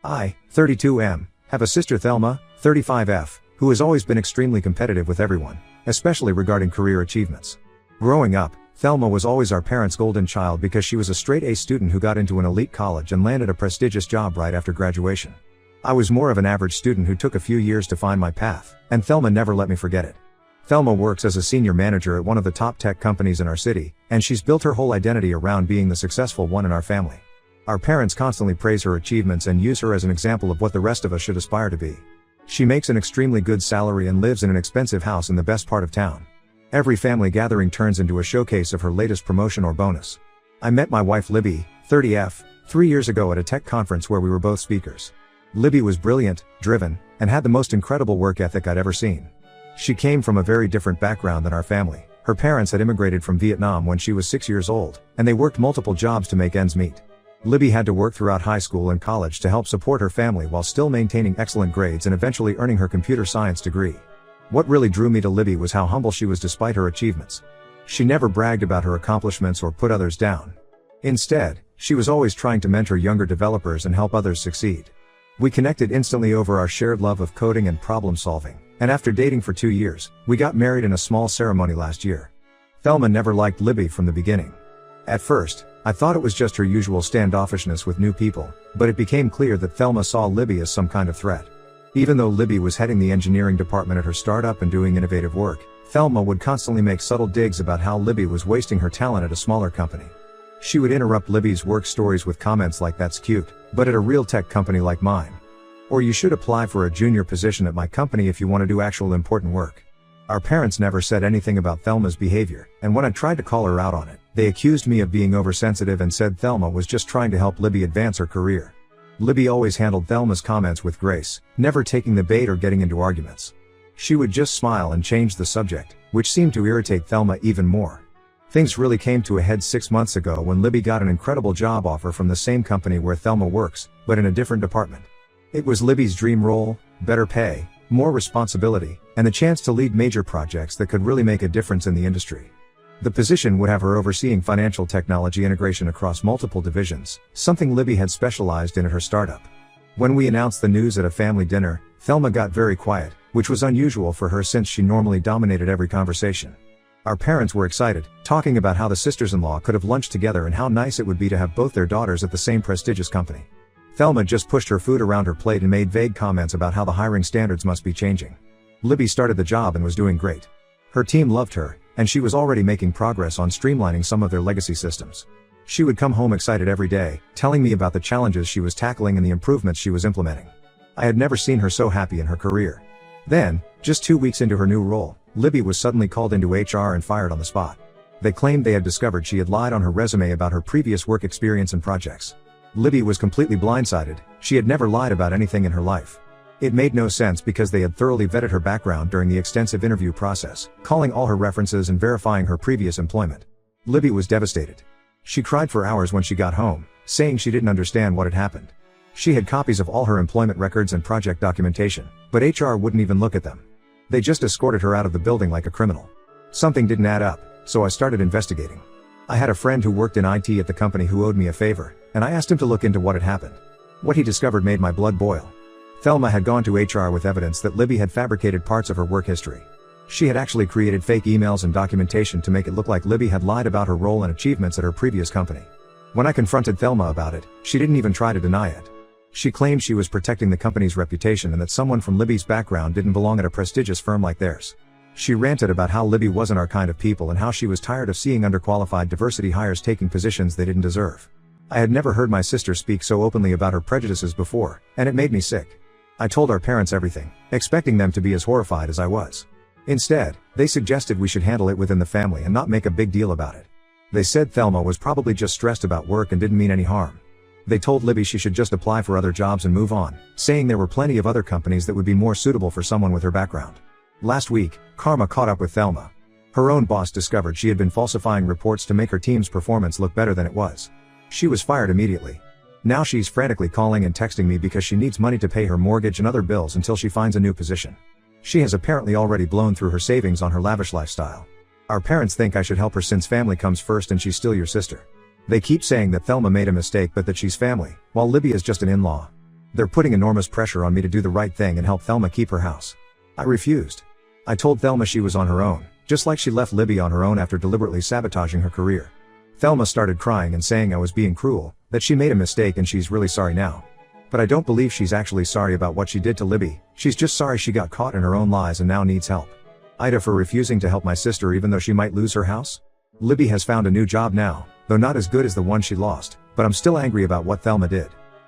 I, 32M, have a sister Thelma, 35F, who has always been extremely competitive with everyone, especially regarding career achievements. Growing up, Thelma was always our parents' golden child because she was a straight A student who got into an elite college and landed a prestigious job right after graduation. I was more of an average student who took a few years to find my path, and Thelma never let me forget it. Thelma works as a senior manager at one of the top tech companies in our city, and she's built her whole identity around being the successful one in our family. Our parents constantly praise her achievements and use her as an example of what the rest of us should aspire to be. She makes an extremely good salary and lives in an expensive house in the best part of town. Every family gathering turns into a showcase of her latest promotion or bonus. I met my wife Libby, 30F, 3 years ago at a tech conference where we were both speakers. Libby was brilliant, driven, and had the most incredible work ethic I'd ever seen. She came from a very different background than our family. Her parents had immigrated from Vietnam when she was 6 years old, and they worked multiple jobs to make ends meet. Libby had to work throughout high school and college to help support her family while still maintaining excellent grades and eventually earning her computer science degree. What really drew me to Libby was how humble she was despite her achievements. She never bragged about her accomplishments or put others down. Instead, she was always trying to mentor younger developers and help others succeed. We connected instantly over our shared love of coding and problem solving, and after dating for 2 years, we got married in a small ceremony last year. Thelma never liked Libby from the beginning. At first, I thought it was just her usual standoffishness with new people, but it became clear that Thelma saw Libby as some kind of threat. Even though Libby was heading the engineering department at her startup and doing innovative work, Thelma would constantly make subtle digs about how Libby was wasting her talent at a smaller company. She would interrupt Libby's work stories with comments like "That's cute, but at a real tech company like mine." Or "You should apply for a junior position at my company if you want to do actual important work." Our parents never said anything about Thelma's behavior, and when I tried to call her out on it, they accused me of being oversensitive and said Thelma was just trying to help Libby advance her career. Libby always handled Thelma's comments with grace, never taking the bait or getting into arguments. She would just smile and change the subject, which seemed to irritate Thelma even more. Things really came to a head 6 months ago when Libby got an incredible job offer from the same company where Thelma works, but in a different department. It was Libby's dream role, better pay, more responsibility, and the chance to lead major projects that could really make a difference in the industry. The position would have her overseeing financial technology integration across multiple divisions, something Libby had specialized in at her startup. When we announced the news at a family dinner, Thelma got very quiet, which was unusual for her since she normally dominated every conversation. Our parents were excited, talking about how the sisters-in-law could have lunched together and how nice it would be to have both their daughters at the same prestigious company. Thelma just pushed her food around her plate and made vague comments about how the hiring standards must be changing. Libby started the job and was doing great. Her team loved her, and she was already making progress on streamlining some of their legacy systems. She would come home excited every day, telling me about the challenges she was tackling and the improvements she was implementing. I had never seen her so happy in her career. Then, just 2 weeks into her new role, Libby was suddenly called into HR and fired on the spot. They claimed they had discovered she had lied on her resume about her previous work experience and projects. Libby was completely blindsided. She had never lied about anything in her life. It made no sense because they had thoroughly vetted her background during the extensive interview process, calling all her references and verifying her previous employment. Libby was devastated. She cried for hours when she got home, saying she didn't understand what had happened. She had copies of all her employment records and project documentation, but HR wouldn't even look at them. They just escorted her out of the building like a criminal. Something didn't add up, so I started investigating. I had a friend who worked in IT at the company who owed me a favor, and I asked him to look into what had happened. What he discovered made my blood boil. Thelma had gone to HR with evidence that Libby had fabricated parts of her work history. She had actually created fake emails and documentation to make it look like Libby had lied about her role and achievements at her previous company. When I confronted Thelma about it, she didn't even try to deny it. She claimed she was protecting the company's reputation and that someone from Libby's background didn't belong at a prestigious firm like theirs. She ranted about how Libby wasn't our kind of people and how she was tired of seeing underqualified diversity hires taking positions they didn't deserve. I had never heard my sister speak so openly about her prejudices before, and it made me sick. I told our parents everything, expecting them to be as horrified as I was. Instead, they suggested we should handle it within the family and not make a big deal about it. They said Thelma was probably just stressed about work and didn't mean any harm. They told Libby she should just apply for other jobs and move on, saying there were plenty of other companies that would be more suitable for someone with her background. Last week, karma caught up with Thelma. Her own boss discovered she had been falsifying reports to make her team's performance look better than it was. She was fired immediately. Now she's frantically calling and texting me because she needs money to pay her mortgage and other bills until she finds a new position. She has apparently already blown through her savings on her lavish lifestyle. Our parents think I should help her since family comes first and she's still your sister. They keep saying that Thelma made a mistake but that she's family, while Libby is just an in-law. They're putting enormous pressure on me to do the right thing and help Thelma keep her house. I refused. I told Thelma she was on her own, just like she left Libby on her own after deliberately sabotaging her career. Thelma started crying and saying I was being cruel, that she made a mistake and she's really sorry now. But I don't believe she's actually sorry about what she did to Libby, she's just sorry she got caught in her own lies and now needs help. Ida for refusing to help my sister even though she might lose her house? Libby has found a new job now, though not as good as the one she lost, but I'm still angry about what Thelma did.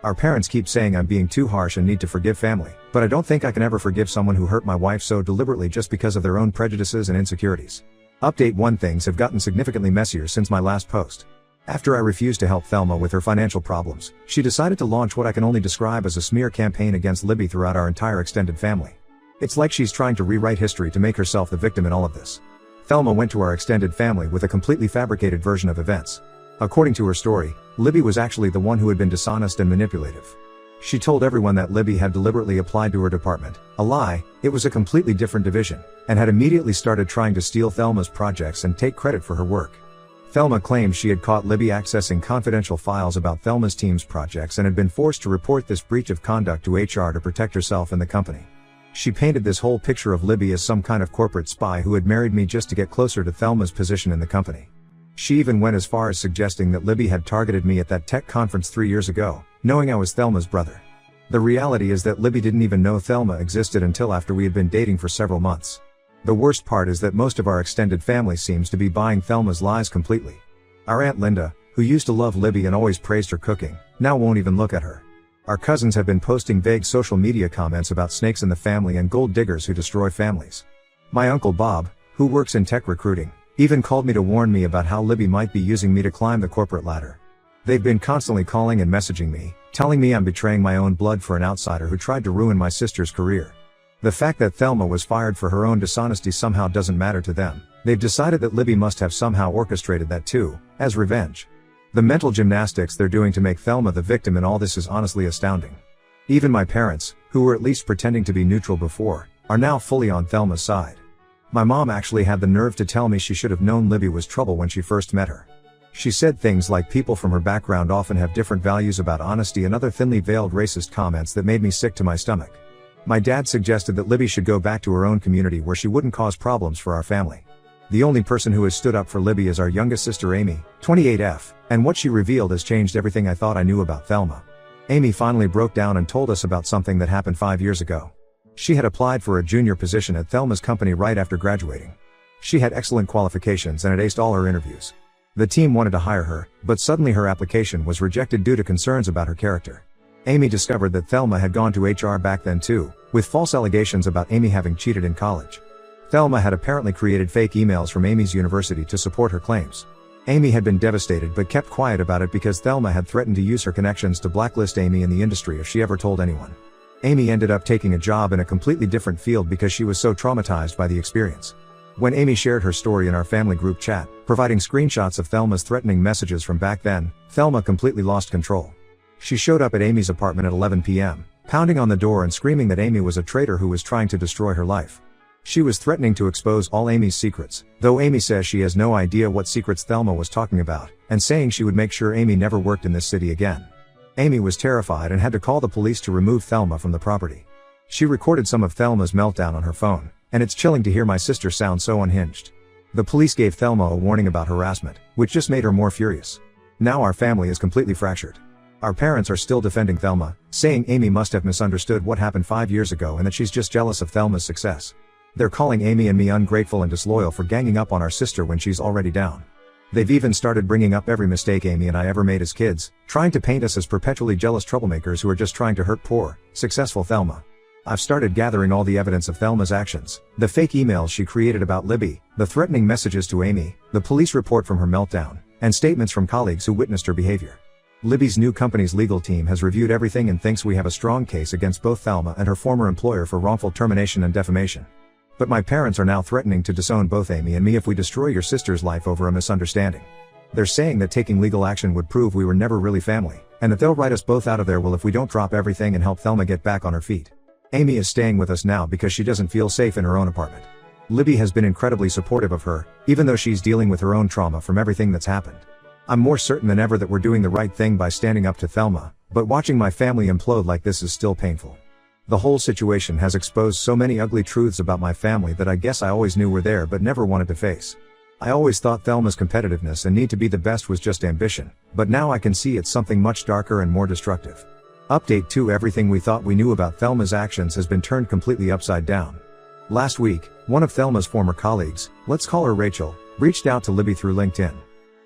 Our parents keep saying I'm being too harsh and need to forgive family, but I don't think I can ever forgive someone who hurt my wife so deliberately just because of their own prejudices and insecurities. Update 1: Things have gotten significantly messier since my last post. After I refused to help Thelma with her financial problems, she decided to launch what I can only describe as a smear campaign against Libby throughout our entire extended family. It's like she's trying to rewrite history to make herself the victim in all of this. Thelma went to our extended family with a completely fabricated version of events. According to her story, Libby was actually the one who had been dishonest and manipulative. She told everyone that Libby had deliberately applied to her department, a lie, it was a completely different division, and had immediately started trying to steal Thelma's projects and take credit for her work. Thelma claimed she had caught Libby accessing confidential files about Thelma's team's projects and had been forced to report this breach of conduct to HR to protect herself and the company. She painted this whole picture of Libby as some kind of corporate spy who had married me just to get closer to Thelma's position in the company. She even went as far as suggesting that Libby had targeted me at that tech conference 3 years ago, knowing I was Thelma's brother. The reality is that Libby didn't even know Thelma existed until after we had been dating for several months. The worst part is that most of our extended family seems to be buying Thelma's lies completely. Our Aunt Linda, who used to love Libby and always praised her cooking, now won't even look at her. Our cousins have been posting vague social media comments about snakes in the family and gold diggers who destroy families. My uncle Bob, who works in tech recruiting, even called me to warn me about how Libby might be using me to climb the corporate ladder. They've been constantly calling and messaging me, telling me I'm betraying my own blood for an outsider who tried to ruin my sister's career. The fact that Thelma was fired for her own dishonesty somehow doesn't matter to them. They've decided that Libby must have somehow orchestrated that too, as revenge. The mental gymnastics they're doing to make Thelma the victim in all this is honestly astounding. Even my parents, who were at least pretending to be neutral before, are now fully on Thelma's side. My mom actually had the nerve to tell me she should have known Libby was trouble when she first met her. She said things like people from her background often have different values about honesty and other thinly veiled racist comments that made me sick to my stomach. My dad suggested that Libby should go back to her own community where she wouldn't cause problems for our family. The only person who has stood up for Libby is our youngest sister Amy, 28F, and what she revealed has changed everything I thought I knew about Thelma. Amy finally broke down and told us about something that happened 5 years ago. She had applied for a junior position at Thelma's company right after graduating. She had excellent qualifications and had aced all her interviews. The team wanted to hire her, but suddenly her application was rejected due to concerns about her character. Amy discovered that Thelma had gone to HR back then too, with false allegations about Amy having cheated in college. Thelma had apparently created fake emails from Amy's university to support her claims. Amy had been devastated but kept quiet about it because Thelma had threatened to use her connections to blacklist Amy in the industry if she ever told anyone. Amy ended up taking a job in a completely different field because she was so traumatized by the experience. When Amy shared her story in our family group chat, providing screenshots of Thelma's threatening messages from back then, Thelma completely lost control. She showed up at Amy's apartment at 11 p.m., pounding on the door and screaming that Amy was a traitor who was trying to destroy her life. She was threatening to expose all Amy's secrets, though Amy says she has no idea what secrets Thelma was talking about, and saying she would make sure Amy never worked in this city again. Amy was terrified and had to call the police to remove Thelma from the property. She recorded some of Thelma's meltdown on her phone, and it's chilling to hear my sister sound so unhinged. The police gave Thelma a warning about harassment, which just made her more furious. Now our family is completely fractured. Our parents are still defending Thelma, saying Amy must have misunderstood what happened 5 years ago and that she's just jealous of Thelma's success. They're calling Amy and me ungrateful and disloyal for ganging up on our sister when she's already down. They've even started bringing up every mistake Amy and I ever made as kids, trying to paint us as perpetually jealous troublemakers who are just trying to hurt poor, successful Thelma. I've started gathering all the evidence of Thelma's actions, the fake emails she created about Libby, the threatening messages to Amy, the police report from her meltdown, and statements from colleagues who witnessed her behavior. Libby's new company's legal team has reviewed everything and thinks we have a strong case against both Thelma and her former employer for wrongful termination and defamation. But my parents are now threatening to disown both Amy and me if we destroy your sister's life over a misunderstanding. They're saying that taking legal action would prove we were never really family, and that they'll write us both out of their will if we don't drop everything and help Thelma get back on her feet. Amy is staying with us now because she doesn't feel safe in her own apartment. Libby has been incredibly supportive of her, even though she's dealing with her own trauma from everything that's happened. I'm more certain than ever that we're doing the right thing by standing up to Thelma, but watching my family implode like this is still painful. The whole situation has exposed so many ugly truths about my family that I guess I always knew were there but never wanted to face. I always thought Thelma's competitiveness and need to be the best was just ambition, but now I can see it's something much darker and more destructive. Update 2: Everything we thought we knew about Thelma's actions has been turned completely upside down. Last week, one of Thelma's former colleagues, let's call her Rachel, reached out to Libby through LinkedIn.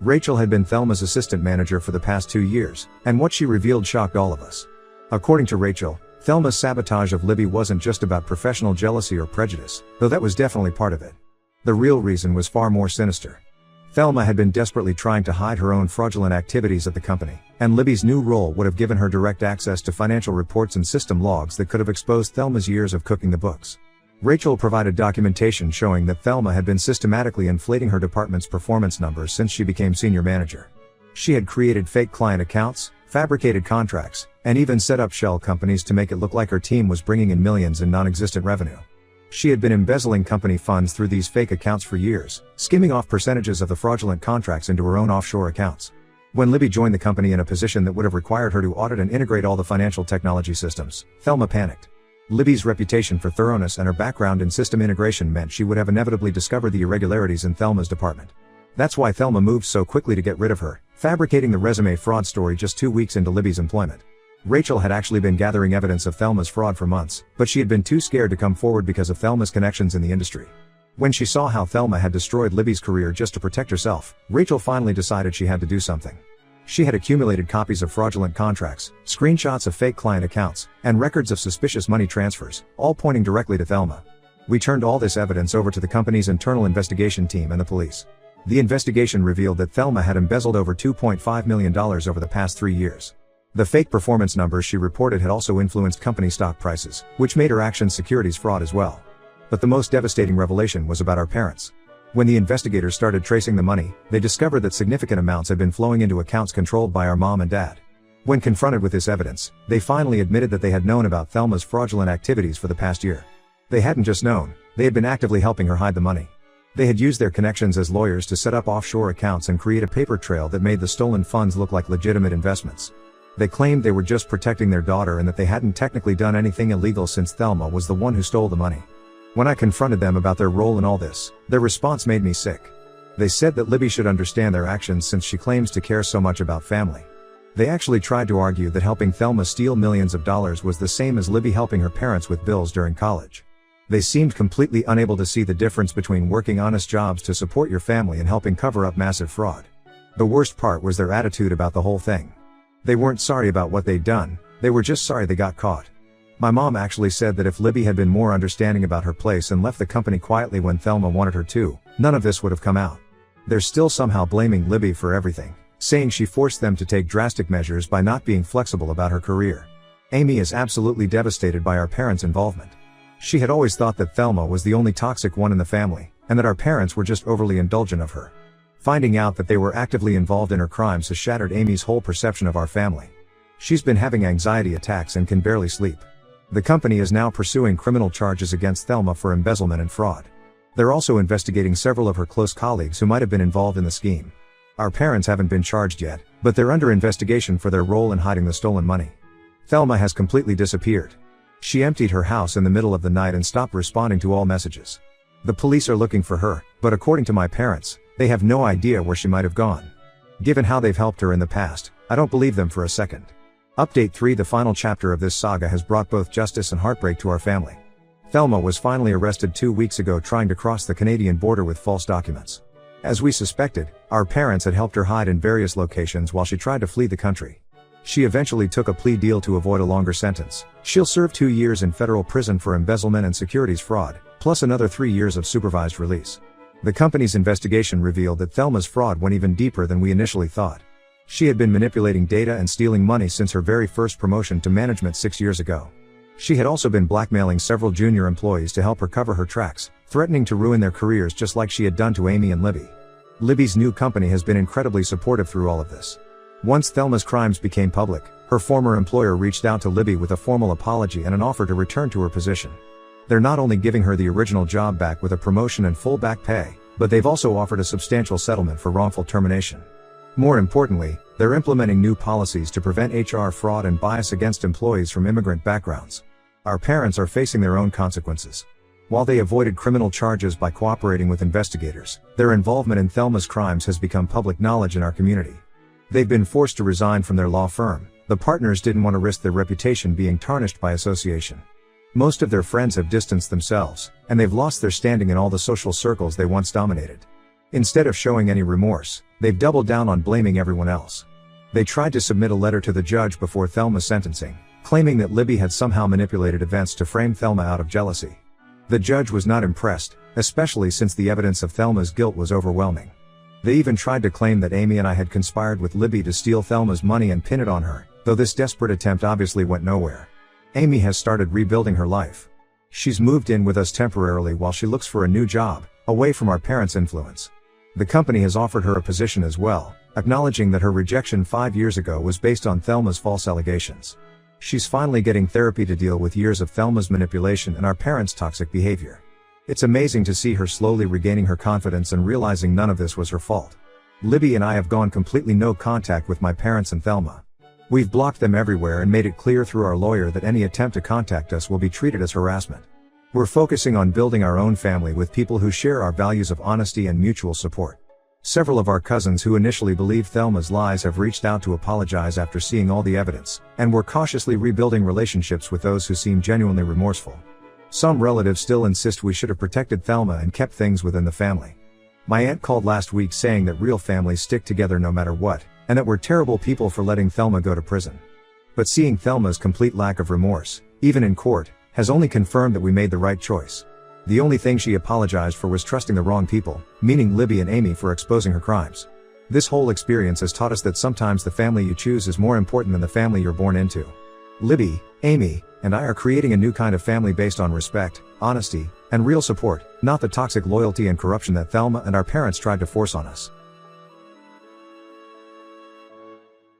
Rachel had been Thelma's assistant manager for the past 2 years, and what she revealed shocked all of us. According to Rachel, Thelma's sabotage of Libby wasn't just about professional jealousy or prejudice, though that was definitely part of it. The real reason was far more sinister. Thelma had been desperately trying to hide her own fraudulent activities at the company, and Libby's new role would have given her direct access to financial reports and system logs that could have exposed Thelma's years of cooking the books. Rachel provided documentation showing that Thelma had been systematically inflating her department's performance numbers since she became senior manager. She had created fake client accounts, fabricated contracts, and even set up shell companies to make it look like her team was bringing in millions in non-existent revenue. She had been embezzling company funds through these fake accounts for years, skimming off percentages of the fraudulent contracts into her own offshore accounts. When Libby joined the company in a position that would have required her to audit and integrate all the financial technology systems, Thelma panicked. Libby's reputation for thoroughness and her background in system integration meant she would have inevitably discovered the irregularities in Thelma's department. That's why Thelma moved so quickly to get rid of her, fabricating the resume fraud story just 2 weeks into Libby's employment. Rachel had actually been gathering evidence of Thelma's fraud for months, but she had been too scared to come forward because of Thelma's connections in the industry. When she saw how Thelma had destroyed Libby's career just to protect herself, Rachel finally decided she had to do something. She had accumulated copies of fraudulent contracts, screenshots of fake client accounts, and records of suspicious money transfers, all pointing directly to Thelma. We turned all this evidence over to the company's internal investigation team and the police. The investigation revealed that Thelma had embezzled over $2.5 million over the past 3 years. The fake performance numbers she reported had also influenced company stock prices, which made her actions securities fraud as well. But the most devastating revelation was about our parents. When the investigators started tracing the money, they discovered that significant amounts had been flowing into accounts controlled by our mom and dad. When confronted with this evidence, they finally admitted that they had known about Thelma's fraudulent activities for the past year. They hadn't just known, they had been actively helping her hide the money. They had used their connections as lawyers to set up offshore accounts and create a paper trail that made the stolen funds look like legitimate investments. They claimed they were just protecting their daughter and that they hadn't technically done anything illegal since Thelma was the one who stole the money. When I confronted them about their role in all this, their response made me sick. They said that Libby should understand their actions since she claims to care so much about family. They actually tried to argue that helping Thelma steal millions of dollars was the same as Libby helping her parents with bills during college. They seemed completely unable to see the difference between working honest jobs to support your family and helping cover up massive fraud. The worst part was their attitude about the whole thing. They weren't sorry about what they'd done, they were just sorry they got caught. My mom actually said that if Libby had been more understanding about her place and left the company quietly when Thelma wanted her to, none of this would have come out. They're still somehow blaming Libby for everything, saying she forced them to take drastic measures by not being flexible about her career. Amy is absolutely devastated by our parents' involvement. She had always thought that Thelma was the only toxic one in the family, and that our parents were just overly indulgent of her. Finding out that they were actively involved in her crimes has shattered Amy's whole perception of our family. She's been having anxiety attacks and can barely sleep. The company is now pursuing criminal charges against Thelma for embezzlement and fraud. They're also investigating several of her close colleagues who might have been involved in the scheme. Our parents haven't been charged yet, but they're under investigation for their role in hiding the stolen money. Thelma has completely disappeared. She emptied her house in the middle of the night and stopped responding to all messages. The police are looking for her, but according to my parents, they have no idea where she might have gone. Given how they've helped her in the past, I don't believe them for a second. Update 3: The final chapter of this saga has brought both justice and heartbreak to our family. Thelma was finally arrested 2 weeks ago trying to cross the Canadian border with false documents. As we suspected, our parents had helped her hide in various locations while she tried to flee the country. She eventually took a plea deal to avoid a longer sentence. She'll serve 2 years in federal prison for embezzlement and securities fraud, plus another 3 years of supervised release. The company's investigation revealed that Thelma's fraud went even deeper than we initially thought. She had been manipulating data and stealing money since her very first promotion to management 6 years ago. She had also been blackmailing several junior employees to help her cover her tracks, threatening to ruin their careers just like she had done to Amy and Libby. Libby's new company has been incredibly supportive through all of this. Once Thelma's crimes became public, her former employer reached out to Libby with a formal apology and an offer to return to her position. They're not only giving her the original job back with a promotion and full back pay, but they've also offered a substantial settlement for wrongful termination. More importantly, they're implementing new policies to prevent HR fraud and bias against employees from immigrant backgrounds. Our parents are facing their own consequences. While they avoided criminal charges by cooperating with investigators, their involvement in Thelma's crimes has become public knowledge in our community. They've been forced to resign from their law firm. The partners didn't want to risk their reputation being tarnished by association. Most of their friends have distanced themselves, and they've lost their standing in all the social circles they once dominated. Instead of showing any remorse, they've doubled down on blaming everyone else. They tried to submit a letter to the judge before Thelma's sentencing, claiming that Libby had somehow manipulated events to frame Thelma out of jealousy. The judge was not impressed, especially since the evidence of Thelma's guilt was overwhelming. They even tried to claim that Amy and I had conspired with Libby to steal Thelma's money and pin it on her, though this desperate attempt obviously went nowhere. Amy has started rebuilding her life. She's moved in with us temporarily while she looks for a new job, away from our parents' influence. The company has offered her a position as well, acknowledging that her rejection 5 years ago was based on Thelma's false allegations. She's finally getting therapy to deal with years of Thelma's manipulation and our parents' toxic behavior. It's amazing to see her slowly regaining her confidence and realizing none of this was her fault. Libby and I have gone completely no contact with my parents and Thelma. We've blocked them everywhere and made it clear through our lawyer that any attempt to contact us will be treated as harassment. We're focusing on building our own family with people who share our values of honesty and mutual support. Several of our cousins who initially believed Thelma's lies have reached out to apologize after seeing all the evidence, and we're cautiously rebuilding relationships with those who seem genuinely remorseful. Some relatives still insist we should have protected Thelma and kept things within the family. My aunt called last week saying that real families stick together no matter what, and that we're terrible people for letting Thelma go to prison. But seeing Thelma's complete lack of remorse, even in court, has only confirmed that we made the right choice. The only thing she apologized for was trusting the wrong people, meaning Libby and Amy, for exposing her crimes. This whole experience has taught us that sometimes the family you choose is more important than the family you're born into. Libby, Amy, and I are creating a new kind of family based on respect, honesty, and real support, not the toxic loyalty and corruption that Thelma and our parents tried to force on us.